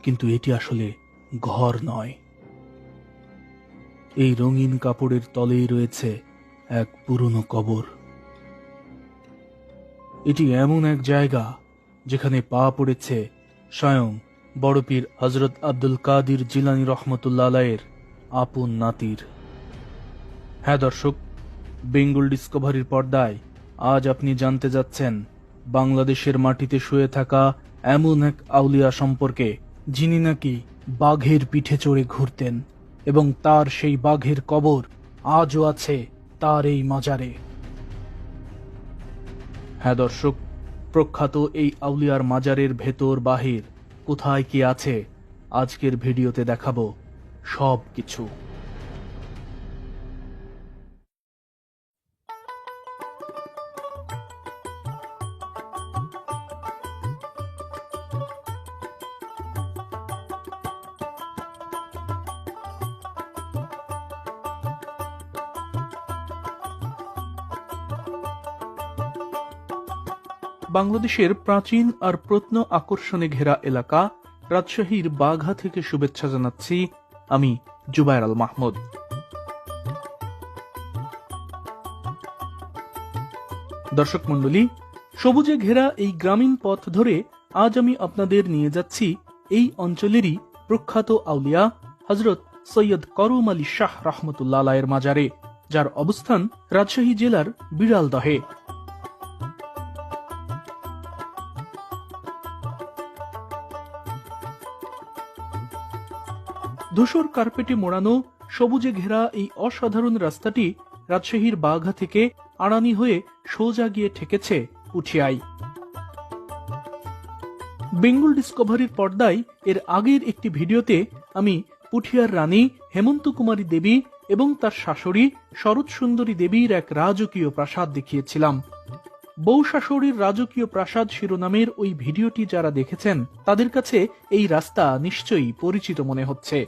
কিন্তু এটি আসলে ঘর নয়। এই রঙিন কাপড়ের তলেই রয়েছে এক পুরনো কবর। এটি এমন এক জায়গা যেখানে পা পড়েছে স্বয়ং বড় পীর হযরত আব্দুল কাদির জিলানী রহমতুল্লাহ আলাইহির আপন নাতির। হ্যাঁ দর্শক, বেঙ্গল ডিসকভারির পর্দায় আজ আপনি জানতে যাচ্ছেন বাংলাদেশের মাটিতে শুয়ে থাকা এমন এক আউলিয়া সম্পর্কে, যিনি নাকি বাঘের পিঠে চড়ে ঘুরতেন এবং তার সেই বাঘের কবর আজও আছে তার এই মাজারে। হ্যাঁ দর্শক, প্রখ্যাত এই আউলিয়ার মাজারের ভেতর বাহির কোথায় কি আছে আজকের ভিডিওতে দেখাবো সব কিছু। বাংলাদেশের প্রাচীন আর প্রত্ন আকর্ষণে ঘেরা এলাকা রাজশাহীর বাঘা থেকে শুভেচ্ছা জানাচ্ছি আমি জুবায়ের আল মাহমুদ। দর্শক মণ্ডলী, সবুজে ঘেরা এই গ্রামীণ পথ ধরে আজ আমি আপনাদের নিয়ে যাচ্ছি এই অঞ্চলেরই প্রখ্যাত আউলিয়া হযরত সৈয়দ করম আলী শাহ রহমতুল্লাহ আলাইহির মাজারে, যার অবস্থান রাজশাহী জেলার বিড়ালদহে। ধূসর কার্পেটে মোড়ানো সবুজে ঘেরা এই অসাধারণ রাস্তাটি রাজশাহীর বাঘা থেকে আড়ানি হয়ে সোজা গিয়ে ঠেকেছে পুঠিয়ায়। বেঙ্গল ডিসকভারির পর্দায় এর আগের একটি ভিডিওতে আমি পুঠিয়ার রানী হেমন্ত কুমারী দেবী এবং তার শাশুড়ি শরৎ সুন্দরী দেবীর এক রাজকীয় প্রাসাদ দেখিয়েছিলাম। বউ শাশুড়ির রাজকীয় প্রাসাদ শিরোনামের ওই ভিডিওটি যারা দেখেছেন তাদের কাছে এই রাস্তা নিশ্চয়ই পরিচিত মনে হচ্ছে।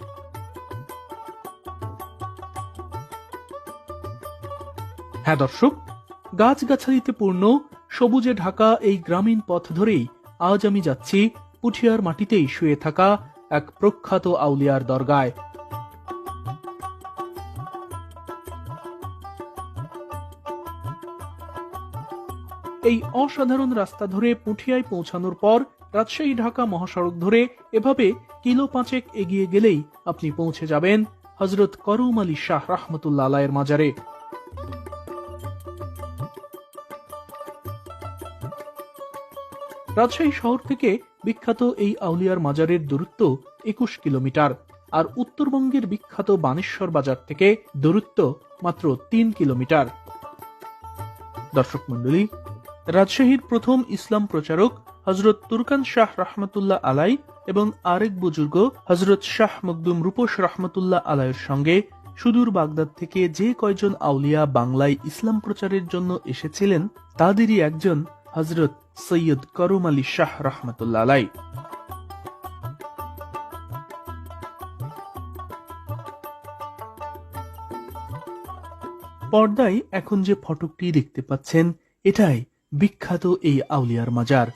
হ্যাঁ দর্শক, গাছগাছালিতে পূর্ণ সবুজে ঢাকা এই গ্রামীণ পথ ধরেই আজ আমি যাচ্ছি পুঠিয়ার মাটিতেই শুয়ে থাকা এক প্রখ্যাত আউলিয়ার দরগায়। এই অসাধারণ রাস্তা ধরে পুঠিয়ায় পৌঁছানোর পর রাজশাহী ঢাকা মহাসড়ক ধরে এভাবে কিলো 5 এগিয়ে গেলেই আপনি পৌঁছে যাবেন হযরত করম আলী শাহ রহমতুল্লাহ আলাইহির মাজারে। রাজশাহী শহর থেকে বিখ্যাত এই আউলিয়ার মাজারের দূরত্ব 21 কিলোমিটার, আর উত্তরবঙ্গের বিখ্যাত বানেশ্বর বাজার থেকে দূরত্ব মাত্র 3 কিলোমিটার। দর্শক মণ্ডলী, রাজশাহীর প্রথম ইসলাম প্রচারক হযরত তুরকান শাহ রহমতুল্লাহ আলাই এবং আরেক বুজুর্গ হযরত শাহ মখদুম রূপস রহমতুল্লাহ আলাইয়ের সঙ্গে সুদূর বাগদাদ থেকে যে কয়জন আউলিয়া বাংলায় ইসলাম প্রচারের জন্য এসেছিলেন তাদেরই একজন হযরত সৈয়দ করম আলী শাহ রহমতুল্লাহ আলাই। পর্দায় এখন যে ফটকটি দেখতে পাচ্ছেন এটাই বিখ্যাত এই আউলিয়ার মাজার।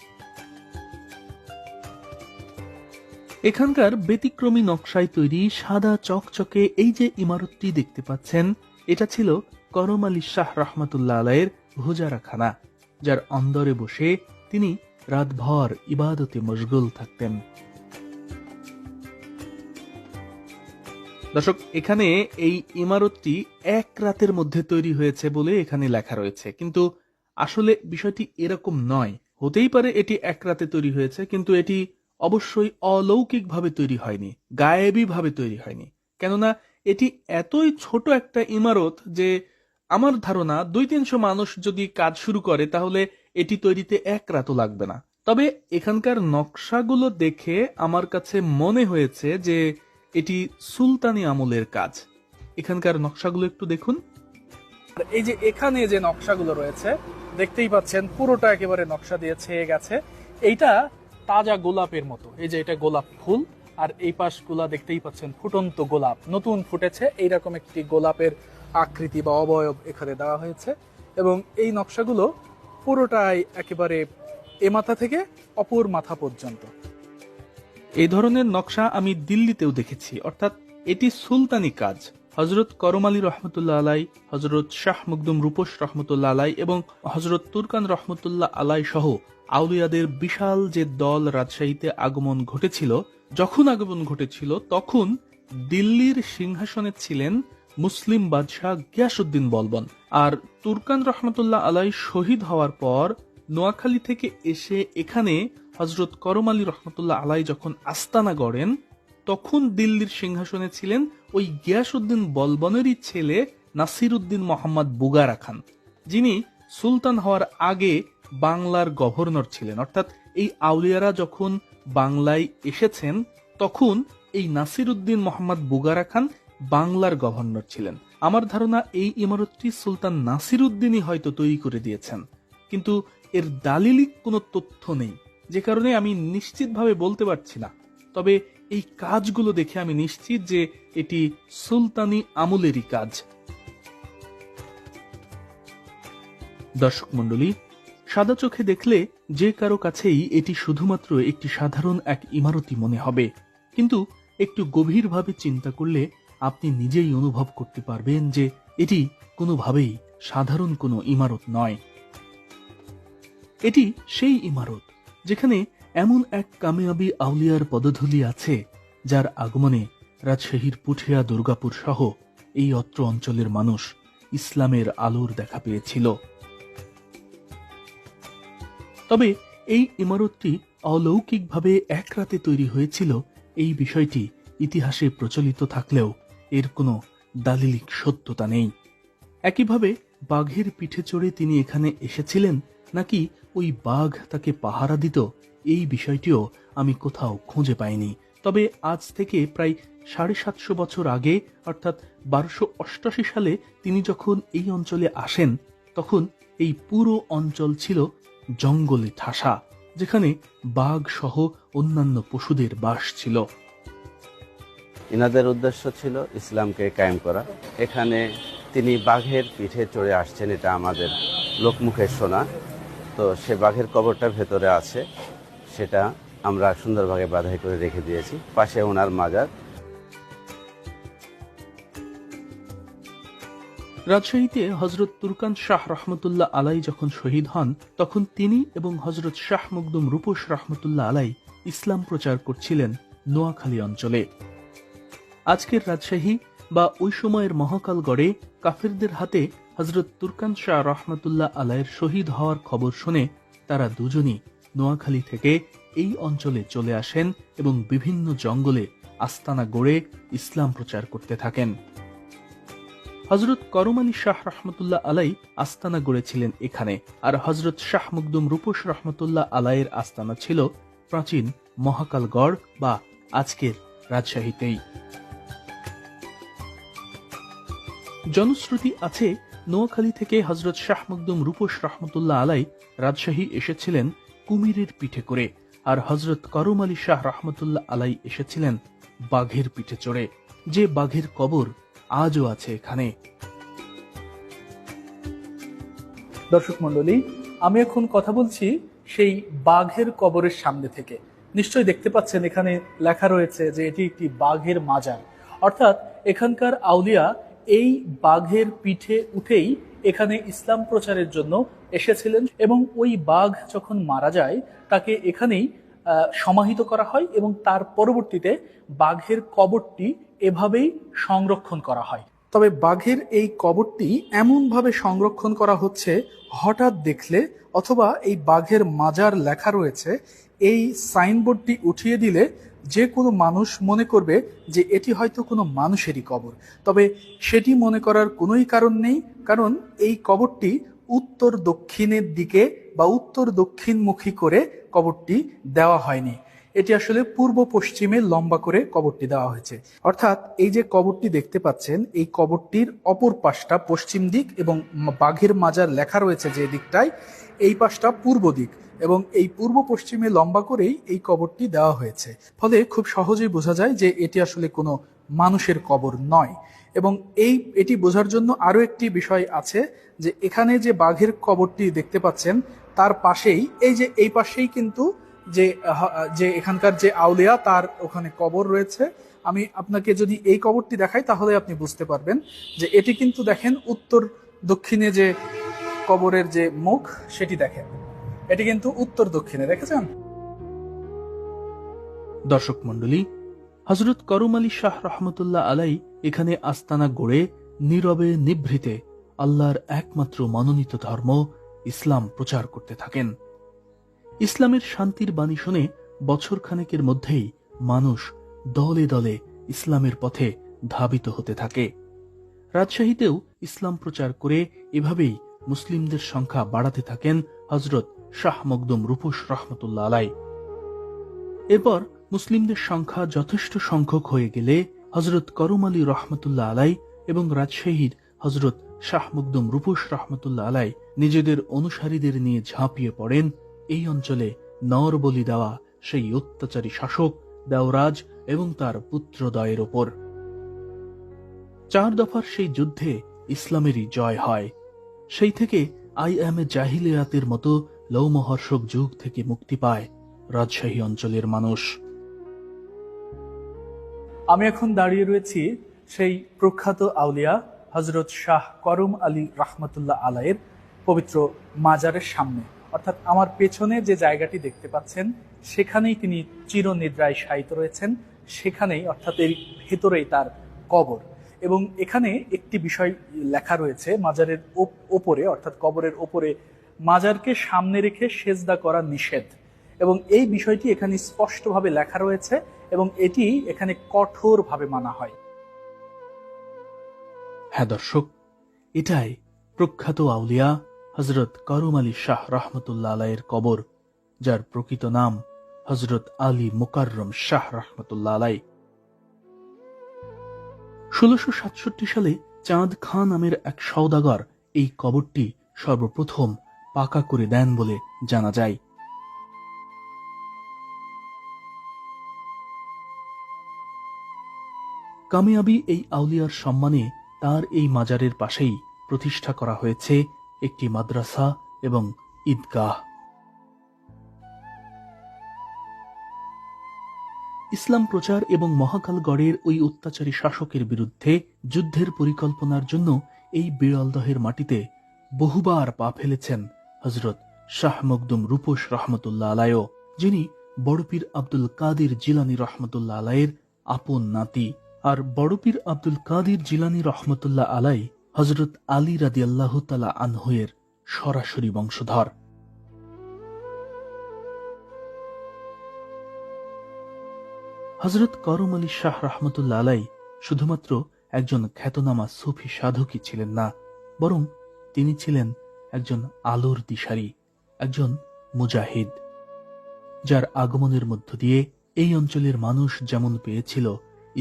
এখানকার ব্যতিক্রমী নকশায় তৈরি সাদা চকচকে এই যে ইমারতটি দেখতে পাচ্ছেন এটা ছিল করম আলী শাহ রহমতুল্লাহ আলাইয়ের হুজারাখানা, যার অন্দরে বসে তিনি রাতভর ইবাদতে মশগুল থাকতেন। দর্শক, এখানে এই ইমারতটি এক রাতের মধ্যে তৈরি হয়েছে বলে এখানে লেখা রয়েছে, কিন্তু আসলে বিষয়টি এরকম নয়। হতেই পারে এটি এক রাতে তৈরি হয়েছে, কিন্তু এটি অবশ্যই অলৌকিক ভাবে তৈরি হয়নি, গায়েবী ভাবে তৈরি হয়নি। কেননা এটি এতই ছোট একটা ইমারত যে আমার ধারণা 200-300 মানুষ যদি কাজ শুরু করে তাহলে এটি তৈরিতে এক রাতও লাগবে না। তবে এখানকার নকশাগুলো দেখে আমার কাছে মনে হয়েছে যে এটি সুলতানি আমলের কাজ। এখানকার নকশাগুলো একটু দেখুন। এই যে এখানে যে নকশাগুলো রয়েছে দেখতেই পাচ্ছেন পুরোটা একেবারে নকশা দিয়ে ছেয়ে গেছে। এইটা তাজা গোলাপের মতো, এই যে এটা গোলাপ ফুল, আর এই পাশগুলা দেখতেই পাচ্ছেন ফুটন্ত গোলাপ নতুন ফুটেছে, এইরকম একটি গোলাপের আকৃতি বা অবয়ব এখানে দেওয়া হয়েছে। এবং এই নকশাগুলো পুরোটাই একেবারে এ মাথা থেকে অপর মাথা পর্যন্ত। এই ধরনের নকশা আমি দিল্লিতেও দেখেছি, অর্থাৎ এটি সুলতানি কাজ। হজরত করম আলী রহমতুল্লাহ আলাই, হজরত শাহ মুকদুম রূপস রহমতুল্লাহ আলাই এবং হজরত তুরকান রহমতুল্লাহ আলাই সহ আউলিয়াদের বিশাল যে দল রাজশাহীতে যখন আগমন ঘটেছিল তখন দিল্লির সিংহাসনে ছিলেন মুসলিম বাদশাহ গিয়াসউদ্দিন বলবন। আর তুরকান রহমতুল্লাহ আলাই শহীদ হওয়ার পর নোয়াখালী থেকে এসে এখানে হজরত করম আলী রহমতুল্লাহ আলাই যখন আস্তানা গড়েন, তখন দিল্লির সিংহাসনে ছিলেন ওই গিয়াসউদ্দিন বলবনেরই ছেলে নাসির উদ্দিন মোহাম্মদ বুগারা খান, যিনি সুলতান হওয়ার আগে বাংলার গভর্নর ছিলেন। অর্থাৎ এই আউলিয়ারা যখন বাংলায় এসেছেন তখন এই নাসির উদ্দিন মোহাম্মদ বুগারা খান বাংলার গভর্নর ছিলেন। আমার ধারণা এই ইমারতটি সুলতান নাসির উদ্দিনই হয়তো তৈরি করে দিয়েছেন, কিন্তু এর দালিলিক কোনো তথ্য নেই, যে কারণে আমি নিশ্চিতভাবে বলতে পারছি না। তবে এই কাজগুলো দেখে আমি নিশ্চিত যে এটি সুলতানি আমলেরই কাজ। দর্শক মণ্ডলী, সাদা চোখে দেখলে যে কারো কাছেই এটি শুধুমাত্র একটি সাধারণ এক ইমারতই মনে হবে, কিন্তু একটু গভীরভাবে চিন্তা করলে আপনি নিজেই অনুভব করতে পারবেন যে এটি কোনোভাবেই সাধারণ কোনো ইমারত নয়। এটি সেই ইমারত যেখানে এমন এক কামিয়াবি আউলিয়ার পদধূলি আছে যার আগমনে রাজশাহীর পুঠিয়া, দুর্গাপুর সহ এই অত্র অঞ্চলের মানুষ ইসলামের আলোর দেখা পেয়েছিল। তবে এই ইমারতটি অলৌকিকভাবে এক রাতে তৈরি হয়েছিল, এই বিষয়টি ইতিহাসে প্রচলিত থাকলেও এর কোনো দালিলিক সত্যতা নেই। একইভাবে বাঘের পিঠে চড়ে তিনি এখানে এসেছিলেন নাকি ওই বাঘ তাকে পাহারা দিত, এই বিষয়টিও আমি কোথাও খুঁজে পাইনি। তবে আজ থেকে প্রায় 750 বছর আগে, অর্থাৎ 1288 সালে তিনি যখন এই অঞ্চলে আসেন, তখন এই পুরো অঞ্চল ছিল জঙ্গলে ঠাসা, যেখানে বাঘ সহ অন্যান্য পশুদের বাস ছিল। ইনাদের উদ্দেশ্য ছিল ইসলামকে কায়েম করা। এখানে তিনি বাঘের পিঠে চড়ে আসছেন, এটা আমাদের লোকমুখে শোনা। তো সে বাঘের কবরটা ভেতরে আছে, সেটা আমরা সুন্দরভাবে বাঁধাই করে রেখে দিয়েছি। পাশে ওনার মাজার। রাজশাহীতে হজরত তুরকান শাহ রহমতুল্লাহ আলাই যখন শহীদ হন, তখন তিনি এবং হজরত শাহ মুকদুম রূপস রহমতুল্লাহ আলাই ইসলাম প্রচার করছিলেন নোয়াখালী অঞ্চলে। আজকের রাজশাহী বা ওই সময়ের মহাকালগড়ে কাফেরদের হাতে হজরত তুরকান শাহ রহমতুল্লাহ আলাইয়ের শহীদ হওয়ার খবর শুনে তারা দুজনই নোয়াখালী থেকে এই অঞ্চলে চলে আসেন এবং বিভিন্ন জঙ্গলে আস্তানা গড়ে ইসলাম প্রচার করতে থাকেন। হজরত করম আলী শাহ রহমতুল্লাহ আলাই আস্তানা গড়েছিলেন এখানে, আর হজরত শাহ মুকদুম রূপস রহমতুল্লাহ আলাইয়ের আস্তানা ছিল প্রাচীন মহাকালগড় বা আজকের রাজশাহীতেই। জনশ্রুতি আছে নোয়াখালী থেকে হজরত শাহ মুকদুম রূপস রহমতুল্লাহ আলাই রাজশাহী এসেছিলেন কুমিরের পিঠে করে, আর হজরত করম আলী শাহ রহমতুল্লাহ আলাই এসেছিলেন বাঘের পিঠে চড়ে, যে বাঘের কবর আজও আছে এখানে। দর্শক মণ্ডলী, আমি এখন কথা বলছি সেই বাঘের কবরের সামনে থেকে। নিশ্চয়ই দেখতে পাচ্ছেন এখানে লেখা রয়েছে যে এটি একটি বাঘের মাজার, অর্থাৎ এখানকার আউলিয়া এই বাঘের পিঠে উঠেই এখানে ইসলাম প্রচারের জন্য এসেছিলেন, এবং ওই বাঘ যখন মারা যায় তাকে এখানেই সমাহিত করা হয় এবং তার পরবর্তীতে বাঘের কবরটি এভাবেই সংরক্ষণ করা হয়। তবে বাঘের এই কবরটি এমনভাবে সংরক্ষণ করা হচ্ছে, হঠাৎ দেখলে অথবা এই বাঘের মাজার লেখা রয়েছে এই সাইনবোর্ডটি উঠিয়ে দিলে যে কোনো মানুষ মনে করবে যে এটি হয়তো কোনো মানুষেরই কবর। তবে সেটি মনে করার কোনোই কারণ নেই, কারণ এই কবরটি উত্তর দক্ষিণের দিকে বা উত্তর দক্ষিণমুখী করে কবরটি দেওয়া হয়নি। এটি আসলে পূর্ব পশ্চিমে লম্বা করে কবরটি দেওয়া হয়েছে। অর্থাৎ এই যে কবরটি দেখতে পাচ্ছেন, এই কবরটির অপর পাশটা পশ্চিম দিক এবং বাঘের মাজার লেখা রয়েছে যে দিকটায়, এই পাশটা পূর্ব দিক, এবং এই পূর্ব পশ্চিমে লম্বা করেই এই কবরটি দেওয়া হয়েছে। ফলে খুব সহজেই বোঝা যায় যে এটি আসলে কোনো মানুষের কবর নয়। এবং এটি বোঝার জন্য আরো একটি বিষয় আছে যে এখানে যে বাঘের কবরটি দেখতে পাচ্ছেন তার পাশেই এই পাশেই কিন্তু যে এখানকার যে আউলিয়া তার ওখানে কবর রয়েছে। আমি আপনাকে যদি এই কবরটি দেখাই তাহলে আপনি বুঝতে পারবেন যে এটি কিন্তু দেখেন উত্তর দক্ষিণে যে কবরের যে মুখ সেটি দেখেন, এটি কিন্তু উত্তর দক্ষিণে, দেখেছেন? দর্শক মণ্ডলী, হযরত করম আলী শাহ রহমতুল্লাহ আলাই এখানে আস্তানা গড়ে নীরবে নিভৃতে আল্লাহর একমাত্র মনোনীত ধর্ম ইসলাম প্রচার করতে থাকেন। ইসলামের শান্তির বাণী শুনে বছর খানেকের মধ্যেই মানুষ দলে দলে ইসলামের পথে ধাবিত হতে থাকে। রাজশাহীতেও ইসলাম প্রচার করে এভাবেই মুসলিমদের সংখ্যা বাড়াতে থাকেন হযরত শাহ মখদুম রূপস রহমতুল্লাহ আলাই। এরপর মুসলিমদের সংখ্যা যথেষ্ট সংখ্যক হয়ে গেলে হযরত করম আলী রহমতুল্লাহ আলাই এবং রাজশাহীর হযরত শাহ মখদুম রূপস রহমতুল্লাহ আলাই নিজেদের অনুসারীদের নিয়ে ঝাঁপিয়ে পড়েন এই অঞ্চলে নর বলি দেওয়া সেই অত্যাচারী শাসক দেওরাজ এবং তার পুত্রদ্বয়ের ওপর। 4 দফার সেই যুদ্ধে ইসলামেরই জয় হয়। সেই থেকে আইএমএ জাহিলিয়াতের মতো লৌমহর্ষক যুগ থেকে মুক্তি পায় রাজশাহী অঞ্চলের মানুষ। আমি এখন দাঁড়িয়ে রয়েছি সেই প্রখ্যাত আউলিয়া হযরত শাহ করম আলী রহমতুল্লাহ আলাইয়ের পবিত্র মাজারের সামনে, অর্থাৎ আমার পেছনে যে জায়গাটি দেখতে পাচ্ছেন সেখানেই তিনি চিরনিদ্রায় শায়িত রয়েছেন, সেখানেই অর্থাৎ এর ভেতরেই তার কবর। এবং এখানে একটি বিষয় লেখা রয়েছে মাজারের ওপরে, অর্থাৎ কবরের ওপরে, মাজারকে সামনে রেখে সেজদা করা নিষেধ, এবং এই বিষয়টি এখানে স্পষ্টভাবে লেখা রয়েছে এবং এটি এখানে কঠোরভাবে মানা হয়। হ্যাঁ দর্শক, এটাই প্রখ্যাত আউলিয়া হযরত করম আলী শাহ রহমতুল্লাহ আলাইয়ের কবর, যার প্রকৃত নাম হযরত আলী মুকাররম শাহ রহমতুল্লাহ আলাই। 1667 সালে চাঁদ খান নামের এক সওদাগর এই কবরটি সর্বপ্রথম পাকা করে দেন বলে জানা যায়। কামিয়াবি এই আউলিয়ার সম্মানে তার এই মাজারের পাশেই প্রতিষ্ঠা করা হয়েছে একটি মাদ্রাসা এবং ঈদগাহ। ইসলাম প্রচার এবং মহাকালগড়ের ওই অত্যাচারী শাসকের বিরুদ্ধে যুদ্ধের পরিকল্পনার জন্য এই বিরলদহের মাটিতে বহুবার পা ফেলেছেন হযরত শাহ মখদুম রূপস রহমতুল্লাহ আলাইও, যিনি বড়পীর আব্দুল কাদির জিলানী রহমতুল্লাহ আলাইয়ের আপন নাতি। আর বড়পীর আব্দুল কাদির জিলানী রহমতুল্লাহ আলাই হযরত আলী রাদিয়াল্লাহু তাআলা আনহু-এর সরাসরি বংশধর। হযরত করম আলী শাহ রহমতুল্লাহ আলাই শুধুমাত্র একজন খ্যাতনামা সুফি সাধকই ছিলেন না, বরং তিনি ছিলেন একজন আলোর দিশারি, একজন মুজাহিদ, যার আগমনের মধ্য দিয়ে এই অঞ্চলের মানুষ যেমন পেয়েছিল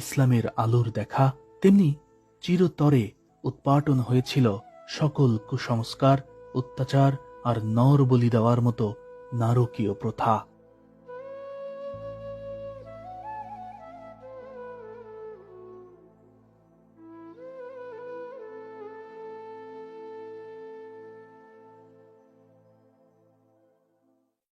ইসলামের আলোর দেখা, তেমনি চিরতরে উৎপাটন হয়েছিল সকল কুসংস্কার, অত্যাচার আর নর বলি দেওয়ার মতো নারকীয় প্রথা।